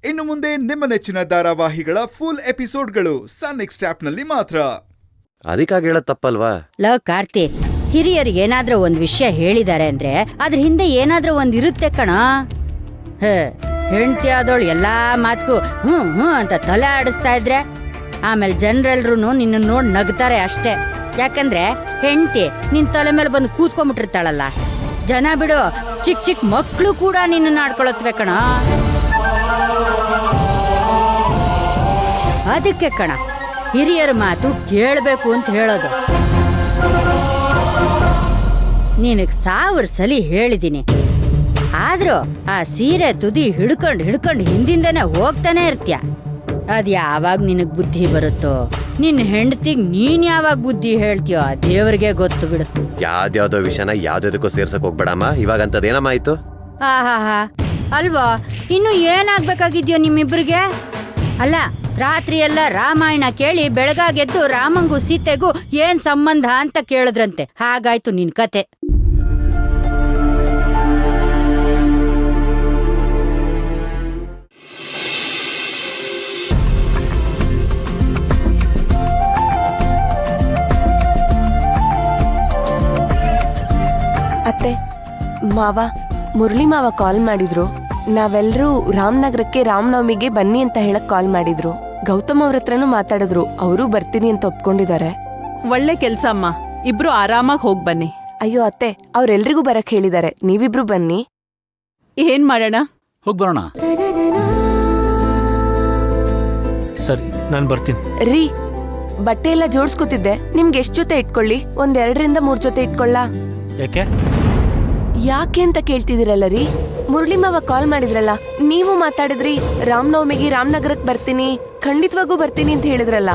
ಇನ್ನು ಮುಂದೆ ನಿಮ್ಮ ನೆಚ್ಚಿನ ಧಾರಾವಾಹಿಗಳ ಫುಲ್ ಎಪಿಸೋಡ್ಗಳು ಸನ್ ನೆಕ್ಸ್ಟ್ ಆಪ್ನಲ್ಲಿ ಮಾತ್ರ. ಅದಕ್ಕಾಗಿ ಹೇಳೋದ್ ತಪ್ಪಲ್ವಾ? ಕಾರ್ತಿ, ಹಿರಿಯರಿಗೆ ಏನಾದ್ರೂ ಒಂದ್ ವಿಷಯ ಹೇಳಿದಾರೆ ಅಂದ್ರೆ ಅದ್ರ ಹಿಂದೆ ಏನಾದ್ರೂ ಒಂದ್ ಇರುತ್ತೆ ಕಣ. ಹೆಂಡತಿ ಆದವಳು ಎಲ್ಲಾ ಮಾತ್ಗೂ ಹ್ಞೂ ಅಂತ ತಲೆ ಆಡಿಸ್ತಾ ಇದ್ರೆ ಆಮೇಲೆ ಜನರೆಲ್ರು ನಿನ್ನ ನೋಡ್ ನಗ್ತಾರೆ ಅಷ್ಟೇ. ಯಾಕಂದ್ರೆ ಹೆಂಡತಿ ನಿನ್ ತಲೆ ಮೇಲೆ ಬಂದು ಕೂತ್ಕೊಂಡ್ಬಿಟ್ಟಿರ್ತಾಳಲ್ಲ. ಜನ ಬಿಡು, ಚಿಕ್ಕ ಚಿಕ್ಕ ಮಕ್ಕಳು ಕೂಡ ನಿನ್ನ ಆಡ್ಕೊಳತ್ವೆ ಕಣ. ಅದಕ್ಕೆ ಕಣ ಹಿರಿಯರ ಮಾತು ಕೇಳಬೇಕು ಅಂತ ಹೇಳೋದು. ನಿನಗ್ 1000 ಸಲಿ ಹೇಳಿದೀನಿ, ಆದ್ರೂ ಆ ಸೀರೆ ತುದಿ ಹಿಡ್ಕೊಂಡು ಹಿಂದಿಂದನೇ ಹೋಗ್ತಾನೆ ಇರ್ತೀಯ. ಅದ್ ಯಾವಾಗ ನಿನಗ್ ಬುದ್ಧಿ ಬರುತ್ತೋ, ನಿನ್ನ ಹೆಂಡತಿಗ್ ನೀನ್ ಯಾವಾಗ ಬುದ್ಧಿ ಹೇಳ್ತೀಯೋ ದೇವ್ರಿಗೆ ಗೊತ್ತು ಬಿಡು. ಯಾವ್ದ್ಯಾವ್ದೋ ವಿಷಯನ ಯಾವ್ದಕ್ಕೂ ಸೇರ್ಸಕ್ ಹೋಗ್ಬೇಡಮ್ಮ. ಇವಾಗ ಅಂತದೇನಮ್ಮ ಆಯ್ತು? ಆಹಾ ಅಲ್ವಾ, ಇನ್ನು ಏನಾಗ್ಬೇಕಾಗಿದ್ಯೋ ನಿಮ್ಮಿಬ್ರಿಗೆ? ಅಲ್ಲ, ರಾತ್ರಿ ಎಲ್ಲ ರಾಮಾಯಣ ಕೇಳಿ ಬೆಳಗಾಗೆದ್ದು ರಾಮಂಗೂ ಸೀತೆಗೂ ಏನ್ ಸಂಬಂಧ ಅಂತ ಕೇಳಿದ್ರಂತೆ. ಹಾಗಾಯ್ತು ನಿನ್ ಕತೆ. ಅತ್ತೆ, ಮಾವ, ಮುರಳಿ ಮಾವ ಕಾಲ್ ಮಾಡಿದ್ರು. ನಾವೆಲ್ಲರೂ ರಾಮನಗರಕ್ಕೆ ರಾಮನವಮಿಗೆ ಬನ್ನಿ ಅಂತ ಹೇಳಕ್ ಕಾಲ್ ಮಾಡಿದ್ರು. ಗೌತಮ್ ಅವ್ರ ಹತ್ರನೂ ಮಾತಾಡಿದ್ರು, ಅವರು ಬರ್ತೀನಿ ಅಂತ ಒಪ್ಕೊಂಡಿದ್ದಾರೆ. ಒಳ್ಳೆ ಕೆಲ್ಸ ಅಮ್ಮ, ಇಬ್ರು ಆರಾಮಾಗಿ ಹೋಗ್ ಬನ್ನಿ. ಅಯ್ಯೋ ಅತ್ತೆ, ಅವ್ರೆಲ್ರಿಗೂ ಬರಕ್ ಹೇಳಿದ್ದಾರೆ, ನೀವಿಬ್ರು ಬನ್ನಿ. ಏನ್ ಮಾಡೋಣ? ಹೋಗ್ಬರೋಣ. ಸರಿ, ನಾನು ಬರ್ತೀನಿ. ರೀ, ಬಟ್ಟೆ ಎಲ್ಲ ಜೋಡ್ಸ್ಕೊತಿದ್ದೆ, ನಿಮ್ಗೆ ಎಷ್ಟ್ ಜೊತೆ ಇಟ್ಕೊಳ್ಳಿ? 2-3 ಜೊತೆ ಇಟ್ಕೊಳ್ಳ? ಯಾಕೆ ಅಂತ ಕೇಳ್ತಿದಿರಲ್ಲ ರೀ. ಮುರಳಿ ಮಾವ ಕಾಲ್ ಮಾಡಿದ್ರಲ್ಲ, ನೀವು ಮಾತಾಡಿದ್ರಿ ರಾಮನವಮಿಗೆ ರಾಮನಗರಕ್ಕೆ ಬರ್ತೀನಿ, ಖಂಡಿತವಾಗೂ ಬರ್ತೀನಿ ಅಂತ ಹೇಳಿದ್ರಲ್ಲ.